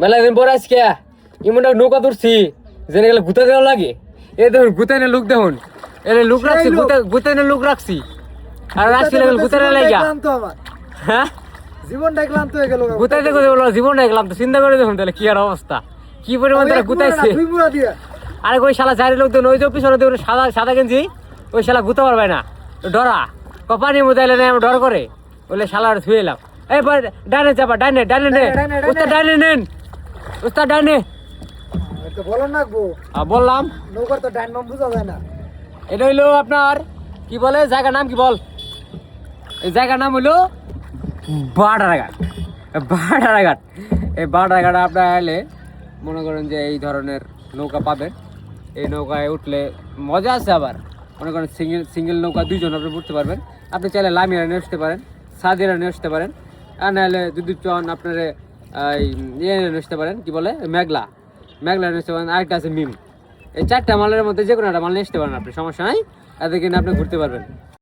মেলা দিন পর আজকে ইমনটা নৌকা ধরছি জেনে গেলে গুতা দেওয়া লাগে। এ দেখুন গুতাইনে লোক দেখুন, এনে লোক রাখছি, গুতাইনে লোক রাখছি আর রাখছি গুতাইনে লাগিয়া। হ্যাঁ জীবনটা ক্লান্ত হয়ে গেল। গুতাইতে করে বলো জীবনটা গেলাম তো, চিন্তা করে দেখুন তাহলে কি আর অবস্থা, কি পরিমাণ তারা গুতাইছে। আরে ওই শালা চারি লোক দেন, ওই যে পিছনে দেখুন সাদা সাদা গেঞ্জি, ওই শালা গুতা পারবে না, ডরা কপানি মুদাইলে না ডর করে, বলে শালা ধুয়ে এলাম। এই ডাইনে চাপা, ডাইনে ডাইনে নে উস্তাদ, ডাইনে নেন উস্তাদ, ডাইনে বলো না গো। বললাম নৌকার তো ডাইন নাম বুঝা যায় না। এটা হইলো আপনার কি বলে জায়গার নাম কি বল, এই জায়গার নাম হইলো বাটারাঘাট। বাটারাঘাট, এই বাটারাঘাট আপনার এলে মনে করেন যে এই ধরনের নৌকা পাবেন। এই নৌকায় উঠলে মজা আছে, আবার মনে করেন সিঙ্গেল নৌকা দুইজন আপনি উঠতে পারবেন। আপনি চাইলে লামিয়া নিয়ে আসতে পারেন, সাদিরা নিয়ে আসতে পারেন, আর নাহলে দুজন আপনার ইয়ে নিয়ে আসতে পারেন, কি বলে মেঘলা নিয়ে আসতে পারেন, আরেকটা আছে মিম। এই চারটা মালের মধ্যে যে কোনো একটা মাল নিয়ে আসতে পারেন আপনি, সমস্যা নাই, এতে কিনে আপনি ঘুরতে পারবেন।